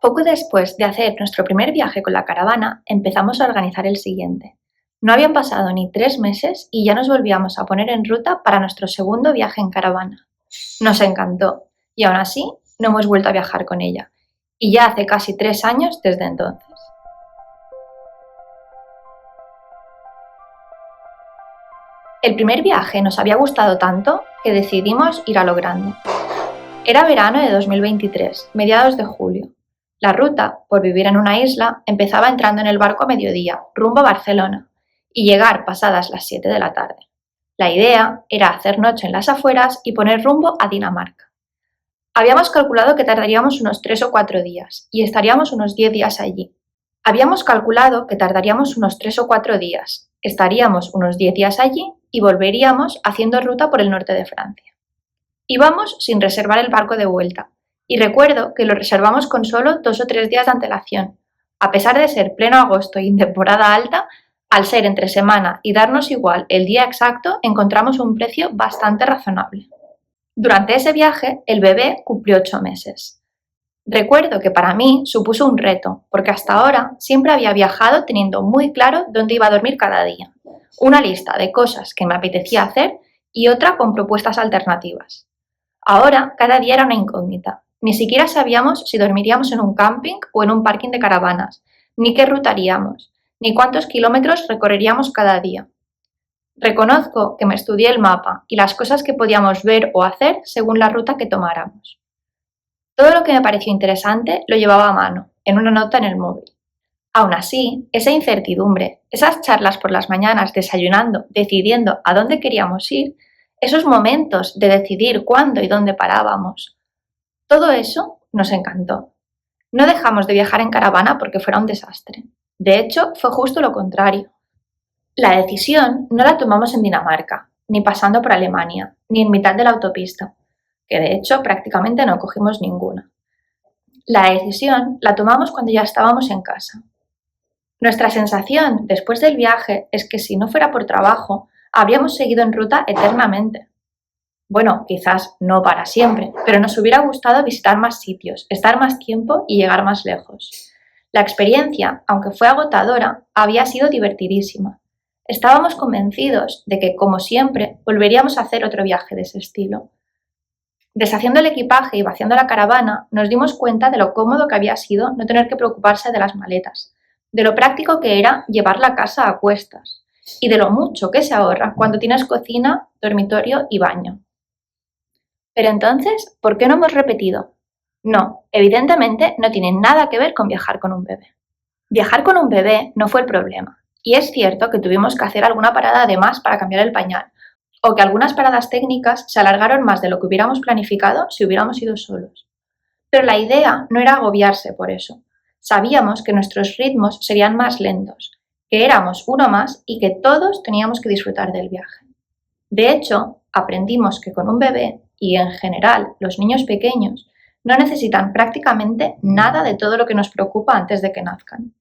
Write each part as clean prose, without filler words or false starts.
Poco después de hacer nuestro primer viaje con la caravana, empezamos a organizar el siguiente. No habían pasado ni 3 meses y ya nos volvíamos a poner en ruta para nuestro segundo viaje en caravana. Nos encantó y aún así no hemos vuelto a viajar con ella. Y ya hace casi 3 años desde entonces. El primer viaje nos había gustado tanto que decidimos ir a lo grande. Era verano de 2023, mediados de julio. La ruta, por vivir en una isla, empezaba entrando en el barco a mediodía, rumbo a Barcelona, y llegar pasadas las 7 de la tarde. La idea era hacer noche en las afueras y poner rumbo a Dinamarca. Habíamos calculado que tardaríamos unos 3 o 4 días y estaríamos unos 10 días allí. Estaríamos unos 10 días allí y volveríamos haciendo ruta por el norte de Francia. Íbamos sin reservar el barco de vuelta, y recuerdo que lo reservamos con solo 2 o 3 días de antelación. A pesar de ser pleno agosto y en temporada alta, al ser entre semana y darnos igual el día exacto, encontramos un precio bastante razonable. Durante ese viaje, el bebé cumplió 8 meses. Recuerdo que para mí supuso un reto, porque hasta ahora siempre había viajado teniendo muy claro dónde iba a dormir cada día, una lista de cosas que me apetecía hacer y otra con propuestas alternativas. Ahora, cada día era una incógnita. Ni siquiera sabíamos si dormiríamos en un camping o en un parking de caravanas, ni qué ruta haríamos, ni cuántos kilómetros recorreríamos cada día. Reconozco que me estudié el mapa y las cosas que podíamos ver o hacer según la ruta que tomáramos. Todo lo que me pareció interesante lo llevaba a mano, en una nota en el móvil. Aún así, esa incertidumbre, esas charlas por las mañanas desayunando, decidiendo a dónde queríamos ir, esos momentos de decidir cuándo y dónde parábamos, todo eso nos encantó. No dejamos de viajar en caravana porque fuera un desastre. De hecho, fue justo lo contrario. La decisión no la tomamos en Dinamarca, ni pasando por Alemania, ni en mitad de la autopista, que de hecho prácticamente no cogimos ninguna. La decisión la tomamos cuando ya estábamos en casa. Nuestra sensación después del viaje es que si no fuera por trabajo, habríamos seguido en ruta eternamente. Bueno, quizás no para siempre, pero nos hubiera gustado visitar más sitios, estar más tiempo y llegar más lejos. La experiencia, aunque fue agotadora, había sido divertidísima. Estábamos convencidos de que, como siempre, volveríamos a hacer otro viaje de ese estilo. Deshaciendo el equipaje y vaciando la caravana, nos dimos cuenta de lo cómodo que había sido no tener que preocuparse de las maletas, de lo práctico que era llevar la casa a cuestas y de lo mucho que se ahorra cuando tienes cocina, dormitorio y baño. Pero entonces, ¿por qué no hemos repetido? No, evidentemente no tiene nada que ver con viajar con un bebé. Viajar con un bebé no fue el problema, y es cierto que tuvimos que hacer alguna parada de más para cambiar el pañal, o que algunas paradas técnicas se alargaron más de lo que hubiéramos planificado si hubiéramos ido solos. Pero la idea no era agobiarse por eso. Sabíamos que nuestros ritmos serían más lentos, que éramos uno más y que todos teníamos que disfrutar del viaje. De hecho, aprendimos que con un bebé, y en general los niños pequeños, no necesitan prácticamente nada de todo lo que nos preocupa antes de que nazcan.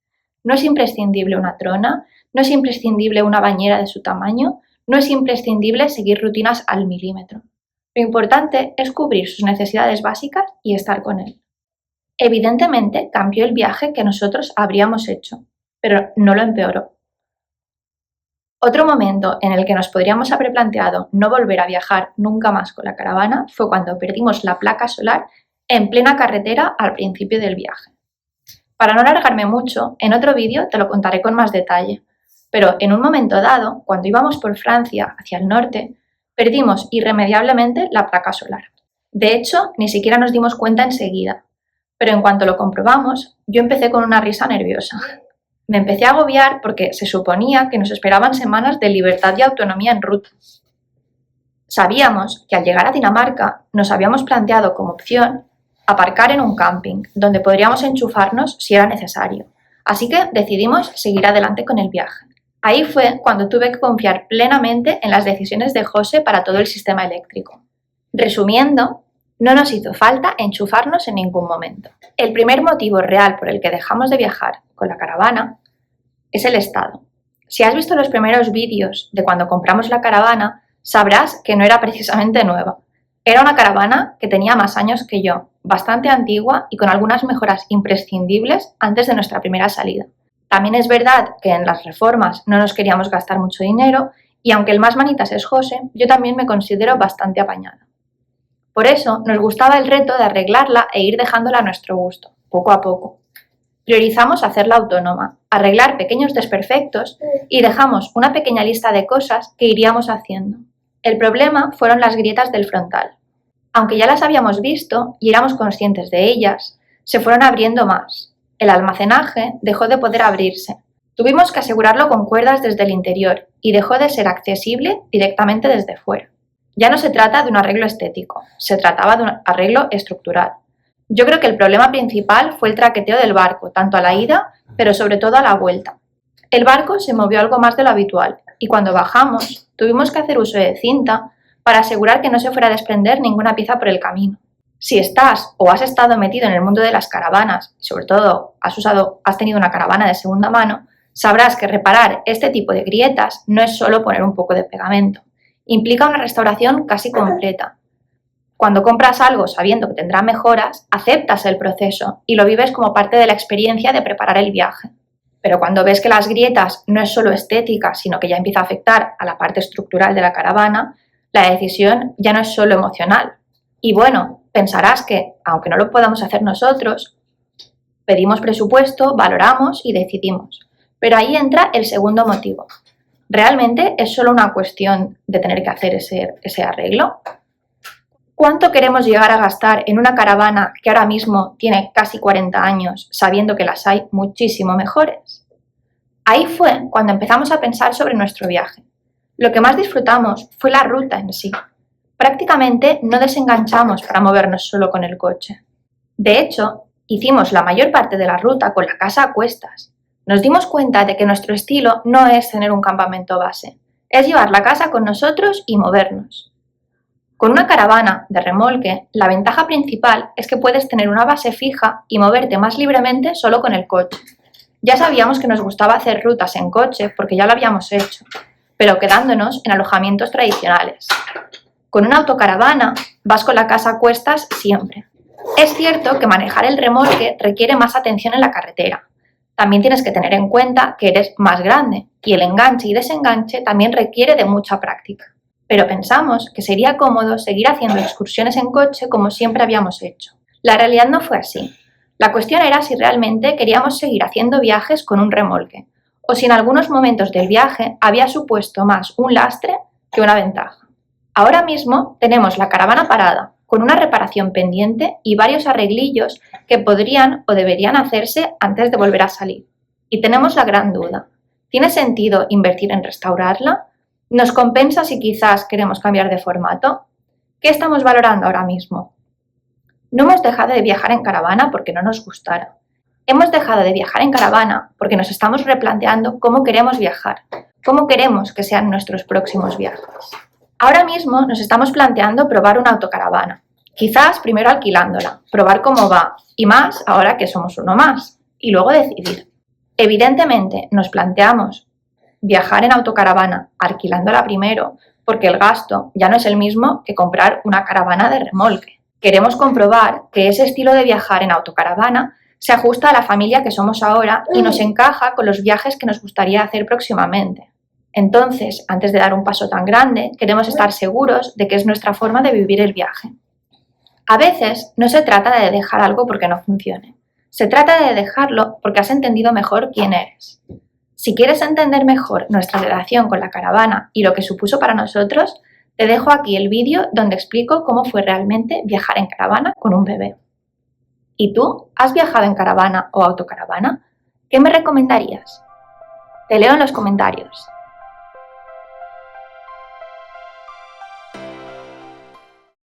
No es imprescindible una trona, no es imprescindible una bañera de su tamaño, no es imprescindible seguir rutinas al milímetro. Lo importante es cubrir sus necesidades básicas y estar con él. Evidentemente cambió el viaje que nosotros habríamos hecho, pero no lo empeoró. Otro momento en el que nos podríamos haber planteado no volver a viajar nunca más con la caravana fue cuando perdimos la placa solar en plena carretera al principio del viaje. Para no alargarme mucho, en otro vídeo te lo contaré con más detalle, pero en un momento dado, cuando íbamos por Francia hacia el norte, perdimos irremediablemente la placa solar. De hecho, ni siquiera nos dimos cuenta enseguida, pero en cuanto lo comprobamos, yo empecé con una risa nerviosa. Me empecé a agobiar porque se suponía que nos esperaban semanas de libertad y autonomía en ruta. Sabíamos que al llegar a Dinamarca nos habíamos planteado como opción aparcar en un camping, donde podríamos enchufarnos si era necesario, así que decidimos seguir adelante con el viaje. Ahí fue cuando tuve que confiar plenamente en las decisiones de José para todo el sistema eléctrico. Resumiendo, no nos hizo falta enchufarnos en ningún momento. El primer motivo real por el que dejamos de viajar con la caravana es el estado. Si has visto los primeros vídeos de cuando compramos la caravana, sabrás que no era precisamente nueva. Era una caravana que tenía más años que yo, bastante antigua y con algunas mejoras imprescindibles antes de nuestra primera salida. También es verdad que en las reformas no nos queríamos gastar mucho dinero y aunque el más manitas es José, yo también me considero bastante apañada. Por eso nos gustaba el reto de arreglarla e ir dejándola a nuestro gusto, poco a poco. Priorizamos hacerla autónoma, arreglar pequeños desperfectos y dejamos una pequeña lista de cosas que iríamos haciendo. El problema fueron las grietas del frontal. Aunque ya las habíamos visto y éramos conscientes de ellas, se fueron abriendo más. El almacenaje dejó de poder abrirse. Tuvimos que asegurarlo con cuerdas desde el interior y dejó de ser accesible directamente desde fuera. Ya no se trata de un arreglo estético, se trataba de un arreglo estructural. Yo creo que el problema principal fue el traqueteo del barco, tanto a la ida, pero sobre todo a la vuelta. El barco se movió algo más de lo habitual y cuando bajamos tuvimos que hacer uso de cinta para asegurar que no se fuera a desprender ninguna pieza por el camino. Si estás o has estado metido en el mundo de las caravanas, y sobre todo has tenido una caravana de segunda mano, sabrás que reparar este tipo de grietas no es solo poner un poco de pegamento. Implica una restauración casi completa. Cuando compras algo sabiendo que tendrá mejoras, aceptas el proceso y lo vives como parte de la experiencia de preparar el viaje. Pero cuando ves que las grietas no es solo estética, sino que ya empieza a afectar a la parte estructural de la caravana, la decisión ya no es solo emocional. Y bueno, pensarás que, aunque no lo podamos hacer nosotros, pedimos presupuesto, valoramos y decidimos. Pero ahí entra el segundo motivo. ¿Realmente es solo una cuestión de tener que hacer ese arreglo? ¿Cuánto queremos llegar a gastar en una caravana que ahora mismo tiene casi 40 años, sabiendo que las hay muchísimo mejores? Ahí fue cuando empezamos a pensar sobre nuestro viaje. Lo que más disfrutamos fue la ruta en sí. Prácticamente no desenganchamos para movernos solo con el coche. De hecho, hicimos la mayor parte de la ruta con la casa a cuestas. Nos dimos cuenta de que nuestro estilo no es tener un campamento base, es llevar la casa con nosotros y movernos. Con una caravana de remolque, la ventaja principal es que puedes tener una base fija y moverte más libremente solo con el coche. Ya sabíamos que nos gustaba hacer rutas en coche porque ya lo habíamos hecho, pero quedándonos en alojamientos tradicionales. Con una autocaravana vas con la casa a cuestas siempre. Es cierto que manejar el remolque requiere más atención en la carretera. También tienes que tener en cuenta que eres más grande y el enganche y desenganche también requiere de mucha práctica. Pero pensamos que sería cómodo seguir haciendo excursiones en coche como siempre habíamos hecho. La realidad no fue así. La cuestión era si realmente queríamos seguir haciendo viajes con un remolque, o si en algunos momentos del viaje había supuesto más un lastre que una ventaja. Ahora mismo tenemos la caravana parada, con una reparación pendiente y varios arreglillos que podrían o deberían hacerse antes de volver a salir. Y tenemos la gran duda. ¿Tiene sentido invertir en restaurarla? ¿Nos compensa si quizás queremos cambiar de formato? ¿Qué estamos valorando ahora mismo? No hemos dejado de viajar en caravana porque no nos gustara. Hemos dejado de viajar en caravana porque nos estamos replanteando cómo queremos viajar, cómo queremos que sean nuestros próximos viajes. Ahora mismo nos estamos planteando probar una autocaravana, quizás primero alquilándola, probar cómo va, y más ahora que somos uno más, y luego decidir. Evidentemente nos planteamos viajar en autocaravana alquilándola primero porque el gasto ya no es el mismo que comprar una caravana de remolque. Queremos comprobar que ese estilo de viajar en autocaravana se ajusta a la familia que somos ahora y nos encaja con los viajes que nos gustaría hacer próximamente. Entonces, antes de dar un paso tan grande, queremos estar seguros de que es nuestra forma de vivir el viaje. A veces no se trata de dejar algo porque no funcione. Se trata de dejarlo porque has entendido mejor quién eres. Si quieres entender mejor nuestra relación con la caravana y lo que supuso para nosotros, te dejo aquí el vídeo donde explico cómo fue realmente viajar en caravana con un bebé. ¿Y tú? ¿Has viajado en caravana o autocaravana? ¿Qué me recomendarías? Te leo en los comentarios.